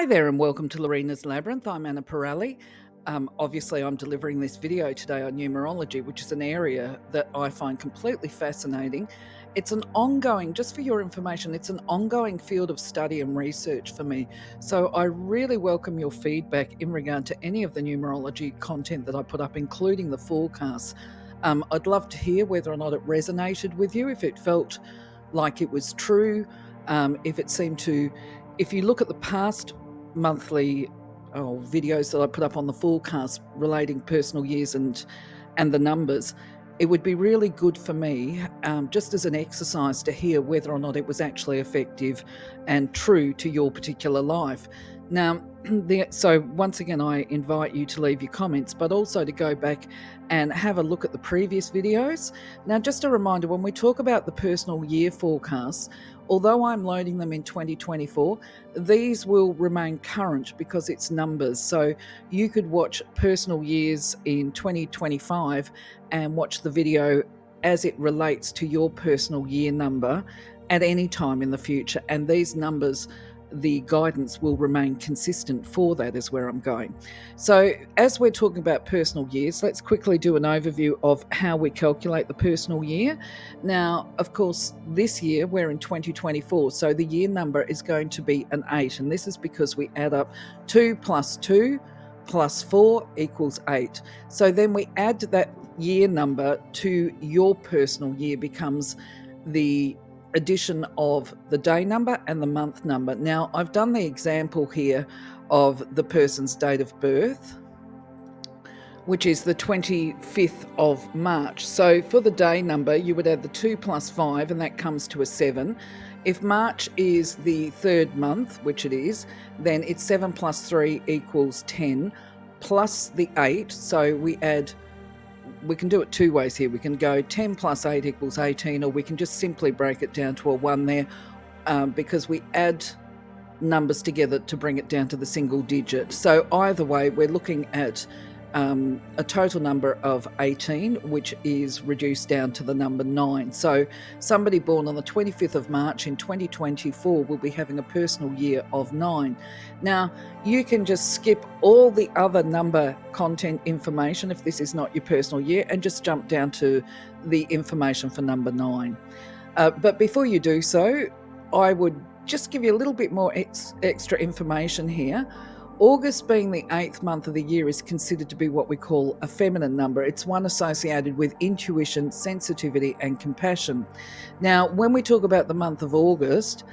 Hi there and welcome to Lorena's Labyrinth. I'm Anah Parreli. Obviously, I'm delivering this video today on numerology, which is an area that I find completely fascinating. It's an ongoing, just for your information, it's an ongoing field of study and research for me. So I really welcome your feedback in regard to any of the numerology content that I put up, including the forecasts. I'd love to hear whether or not it resonated with you, if it felt like it was true, if you look at the past monthly videos that I put up on the forecast relating personal years and the numbers, it would be really good for me, just as an exercise, to hear whether or not it was actually effective and true to your particular life. Now, so once again, I invite you to leave your comments, but also to go back and have a look at the previous videos. Now, just a reminder, when we talk about the personal year forecasts, although I'm loading them in 2024, these will remain current because it's numbers. So you could watch personal years in 2025 and watch the video as it relates to your personal year number at any time in the future. And these numbers, the guidance will remain consistent for that, is where I'm going. So as we're talking about personal years, let's quickly do an overview of how we calculate the personal year. Now, of course, this year we're in 2024, so the year number is going to be an 8, and this is because we add up 2 plus 2 plus 4 equals 8. So then we add that year number to your personal year, becomes the addition of the day number and the month number. Now, I've done the example here of the person's date of birth, which is the 25th of March. So for the day number, you would add the 2 plus 5, and that comes to a 7. If March is the third month, which it is, then it's 7 plus 3 equals 10, plus the 8. So we can do it two ways here. We can go 10 plus 8 equals 18, or we can just simply break it down to a 1 there, because we add numbers together to bring it down to the single digit. So either way, we're looking at a total number of 18, which is reduced down to the number 9. So somebody born on the 25th of March in 2024 will be having a personal year of 9. Now, you can just skip all the other number content information if this is not your personal year, and just jump down to the information for number 9. But before you do so, I would just give you a little bit more extra information here. August, being the 8th month of the year, is considered to be what we call a feminine number. It's one associated with intuition, sensitivity, and compassion. Now, when we talk about the month of August,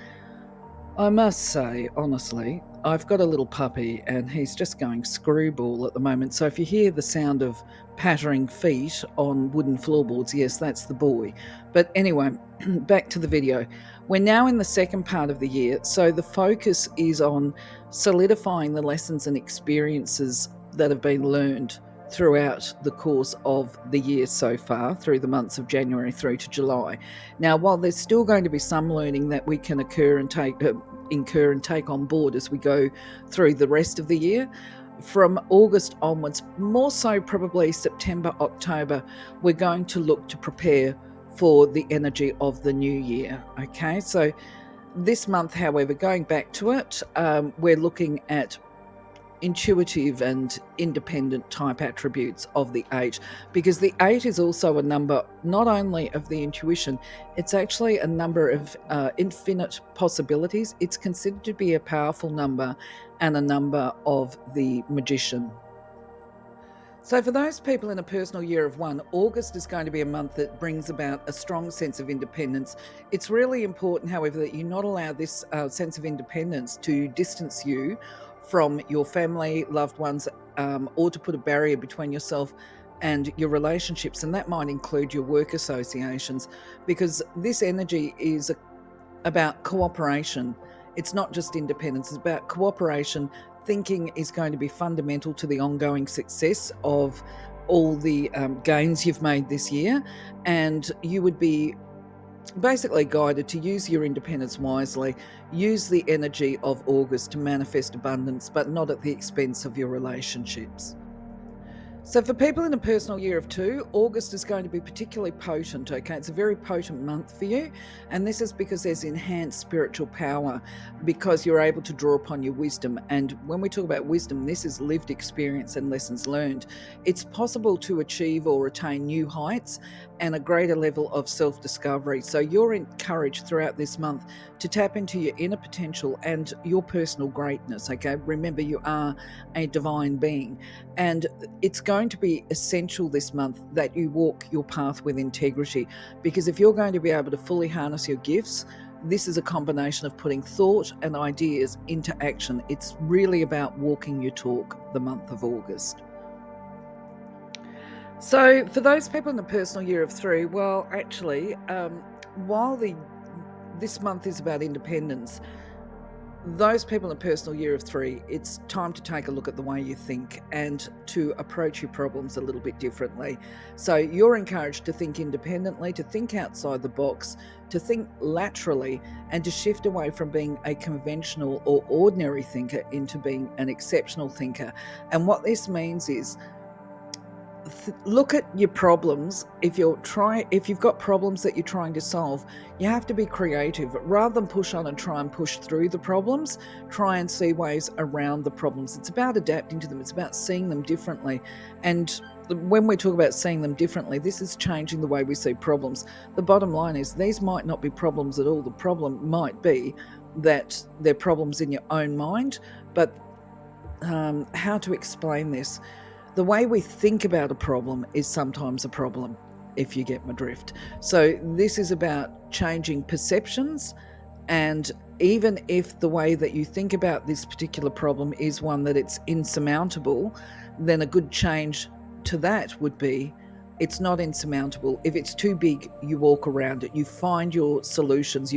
I must say, honestly, I've got a little puppy and he's just going screwball at the moment. So if you hear the sound of pattering feet on wooden floorboards, yes, that's the boy. But anyway, back to the video. We're now in the second part of the year, so the focus is on solidifying the lessons and experiences that have been learned throughout the course of the year so far, through the months of January through to July. Now, while there's still going to be some learning that we can incur and take on board as we go through the rest of the year, from August onwards, more so probably September, October, we're going to look to prepare for the energy of the new year. Okay, so this month, however, going back to it, we're looking at intuitive and independent type attributes of the 8, because the 8 is also a number not only of the intuition, it's actually a number of infinite possibilities. It's considered to be a powerful number and a number of the magician. So for those people in a personal year of 1, August is going to be a month that brings about a strong sense of independence. It's really important, however, that you not allow this sense of independence to distance you from your family, loved ones, or to put a barrier between yourself and your relationships. And that might include your work associations, because this energy is about cooperation. It's not just independence, it's about cooperation. Thinking is going to be fundamental to the ongoing success of all the gains you've made this year, and you would be basically guided to use your independence wisely. Use the energy of August to manifest abundance, but not at the expense of your relationships. So for people in a personal year of 2, August is going to be particularly potent, okay? It's a very potent month for you, and this is because there's enhanced spiritual power, because you're able to draw upon your wisdom. And when we talk about wisdom, this is lived experience and lessons learned. It's possible to achieve or attain new heights and a greater level of self-discovery. So you're encouraged throughout this month to tap into your inner potential and your personal greatness, okay? Remember, you are a divine being, and it's going to be essential this month that you walk your path with integrity, because if you're going to be able to fully harness your gifts, this is a combination of putting thought and ideas into action. It's really about walking your talk the month of August. So for those people in the personal year of 3, well, actually, while this month is about independence, those people in a personal year of 3, it's time to take a look at the way you think and to approach your problems a little bit differently. So you're encouraged to think independently, to think outside the box, to think laterally, and to shift away from being a conventional or ordinary thinker into being an exceptional thinker. And what this means is, look at your problems. If you've got problems that you're trying to solve, you have to be creative. Rather than push on and try and push through the problems, try and see ways around the problems. It's about adapting to them. It's about seeing them differently. And when we talk about seeing them differently, this is changing the way we see problems. The bottom line is, these might not be problems at all. The problem might be that they're problems in your own mind. But how to explain this? The way we think about a problem is sometimes a problem, if you get my drift. So this is about changing perceptions, and even if the way that you think about this particular problem is one that it's insurmountable, then a good change to that would be, it's not insurmountable. If it's too big, you walk around it, you find your solutions,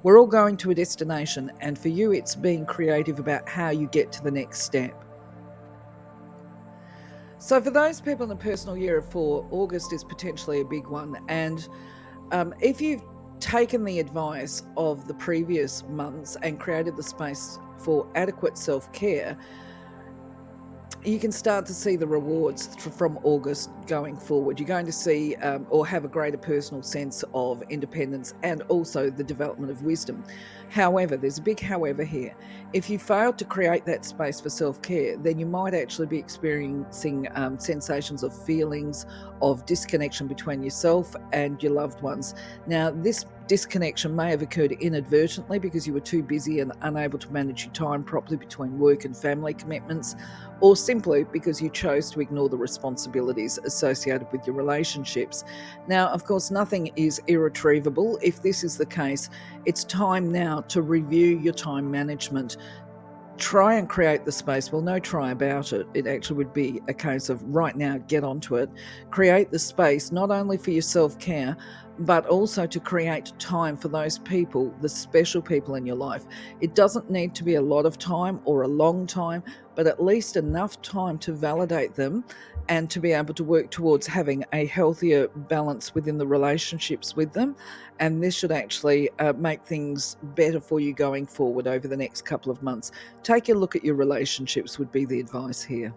we're all going to a destination, and for you, it's being creative about how you get to the next step. So for those people in the personal year of 4, August is potentially a big one. And if you've taken the advice of the previous months and created the space for adequate self-care, you can start to see the rewards from August going forward. You're going to see or have a greater personal sense of independence and also the development of wisdom. However, there's a big however here. If you fail to create that space for self-care, then you might actually be experiencing sensations of feelings of disconnection between yourself and your loved ones. Now, this disconnection may have occurred inadvertently because you were too busy and unable to manage your time properly between work and family commitments, or simply because you chose to ignore the responsibilities associated with your relationships. Now, of course, nothing is irretrievable. If this is the case, it's time now to review your time management. Try and create the space. Well, no try about it. It actually would be a case of right now, get onto it. Create the space, not only for your self-care, but also to create time for those people, the special people in your life. It doesn't need to be a lot of time or a long time, but at least enough time to validate them and to be able to work towards having a healthier balance within the relationships with them. And this should actually make things better for you going forward over the next couple of months. Take a look at your relationships would be the advice here.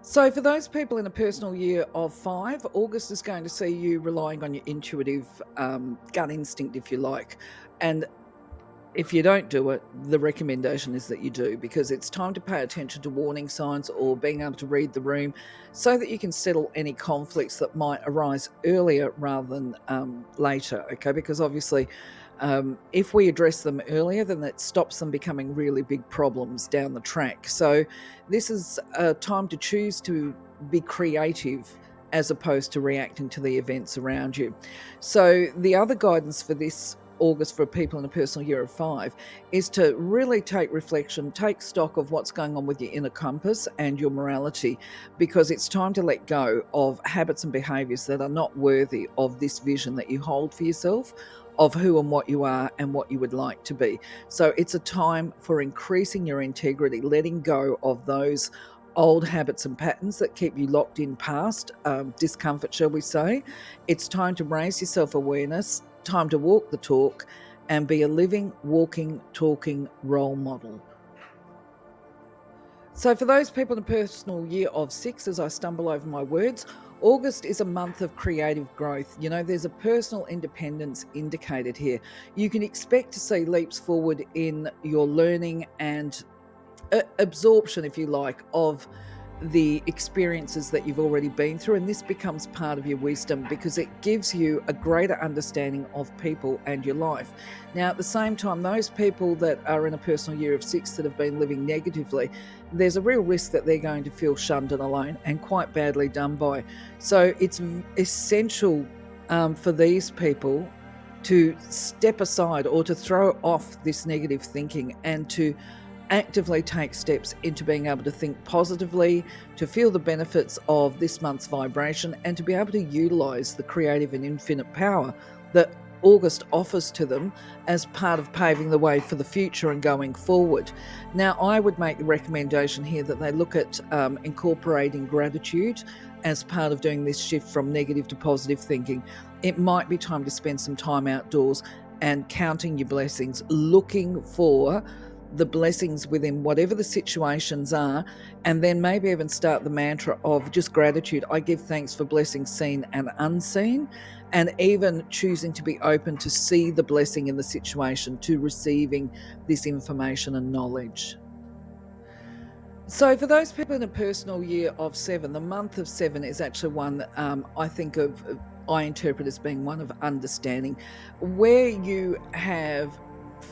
So for those people in a personal year of 5, August is going to see you relying on your intuitive gut instinct, if you like. And if you don't do it, the recommendation is that you do, because it's time to pay attention to warning signs or being able to read the room so that you can settle any conflicts that might arise earlier rather than later, okay? Because obviously, if we address them earlier, then that stops them becoming really big problems down the track. So this is a time to choose to be creative as opposed to reacting to the events around you. So the other guidance for this August for people in a personal year of 5 is to really take reflection, take stock of what's going on with your inner compass and your morality, because it's time to let go of habits and behaviors that are not worthy of this vision that you hold for yourself of who and what you are and what you would like to be. So it's a time for increasing your integrity, letting go of those old habits and patterns that keep you locked in past discomfort, shall we say. It's time to raise your self-awareness, time to walk the talk and be a living, walking, talking role model. So for those people in a personal year of 6, as I stumble over my words, August is a month of creative growth. You know, there's a personal independence indicated here. You can expect to see leaps forward in your learning and absorption, if you like, of the experiences that you've already been through. And this becomes part of your wisdom because it gives you a greater understanding of people and your life. Now, at the same time, those people that are in a personal year of 6 that have been living negatively, there's a real risk that they're going to feel shunned and alone and quite badly done by. So it's essential for these people to step aside or to throw off this negative thinking and to actively take steps into being able to think positively, to feel the benefits of this month's vibration, and to be able to utilize the creative and infinite power that August offers to them as part of paving the way for the future and going forward. Now, I would make the recommendation here that they look at incorporating gratitude as part of doing this shift from negative to positive thinking. It might be time to spend some time outdoors and counting your blessings, looking for the blessings within whatever the situations are, and then maybe even start the mantra of just gratitude. I give thanks for blessings seen and unseen, and even choosing to be open to see the blessing in the situation, to receiving this information and knowledge. So for those people in a personal year of 7, the month of 7 is actually one that I interpret as being one of understanding, where you have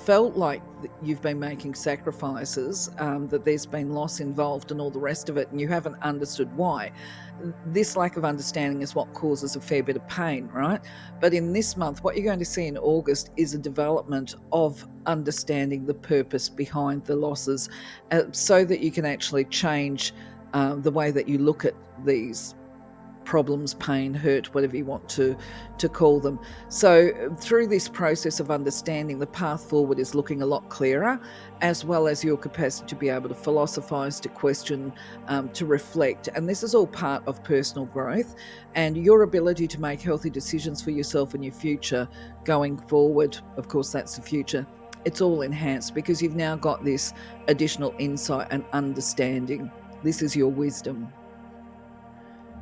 felt like you've been making sacrifices, that there's been loss involved and all the rest of it, and you haven't understood why. This lack of understanding is what causes a fair bit of pain, right? But in this month, what you're going to see in August is a development of understanding the purpose behind the losses, so that you can actually change the way that you look at these problems, pain, hurt, whatever you want to call them. So through this process of understanding, the path forward is looking a lot clearer, as well as your capacity to be able to philosophize, to question, to reflect. And this is all part of personal growth and your ability to make healthy decisions for yourself and your future going forward. Of course, that's the future. It's all enhanced because you've now got this additional insight and understanding. This is your wisdom.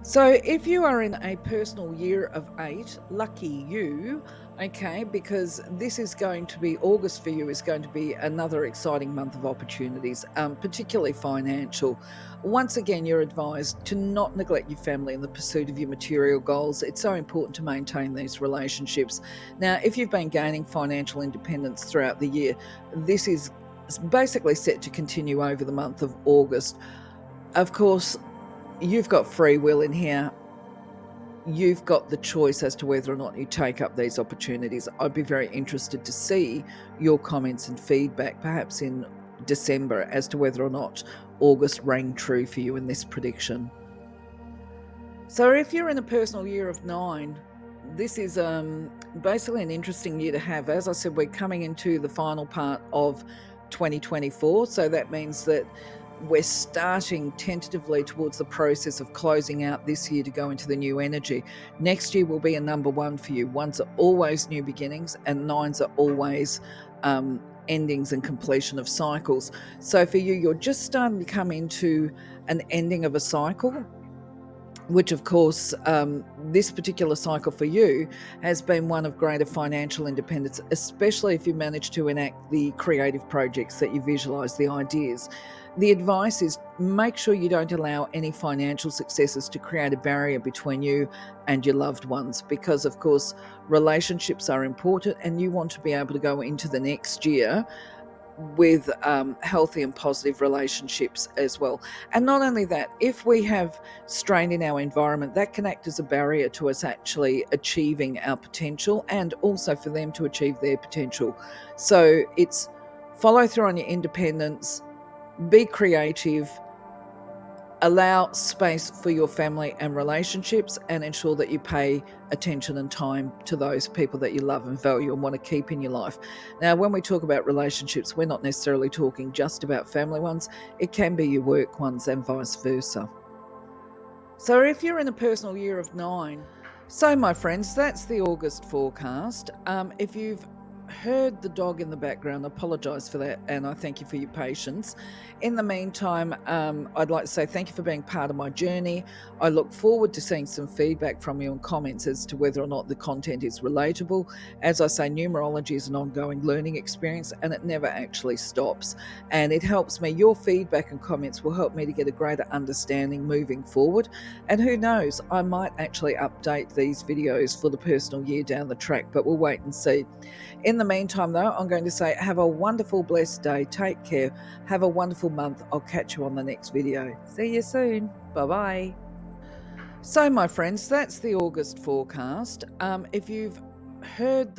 So if you are in a personal year of 8, lucky you, okay, because this is going to be, August for you is going to be another exciting month of opportunities, particularly financial. Once again, you're advised to not neglect your family in the pursuit of your material goals. It's so important to maintain these relationships. Now, if you've been gaining financial independence throughout the year, this is basically set to continue over the month of August. Of course, you've got free will in here. You've got the choice as to whether or not you take up these opportunities. I'd be very interested to see your comments and feedback, perhaps in December, as to whether or not August rang true for you in this prediction. So if you're in a personal year of 9, this is basically an interesting year to have. As I said, we're coming into the final part of 2024, so that means that we're starting tentatively towards the process of closing out this year to go into the new energy. Next year will be a number 1 for you. 1s are always new beginnings, and 9s are always endings and completion of cycles. So for you, you're just starting to come into an ending of a cycle, which of course, this particular cycle for you has been one of greater financial independence, especially if you manage to enact the creative projects that you visualize, the ideas. The advice is make sure you don't allow any financial successes to create a barrier between you and your loved ones, because of course relationships are important and you want to be able to go into the next year with healthy and positive relationships as well. And not only that, if we have strain in our environment, that can act as a barrier to us actually achieving our potential and also for them to achieve their potential. So it's follow through on your independence, be creative, allow space for your family and relationships, and ensure that you pay attention and time to those people that you love and value and want to keep in your life. Now, when we talk about relationships, we're not necessarily talking just about family ones. It can be your work ones and vice versa. So if you're in a personal year of 9, so my friends, that's the August forecast. If you've heard the dog in the background, I apologise for that, and I thank you for your patience. In the meantime, I'd like to say thank you for being part of my journey. I look forward to seeing some feedback from you and comments as to whether or not the content is relatable. As I say, numerology is an ongoing learning experience and it never actually stops. And it helps me. Your feedback and comments will help me to get a greater understanding moving forward. And who knows, I might actually update these videos for the personal year down the track, but we'll wait and see. In the meantime, though, I'm going to say have a wonderful, blessed day. Take care. Have a wonderful month. I'll catch you on the next video. See you soon. Bye-bye. So, my friends, that's the August forecast. If you've heard the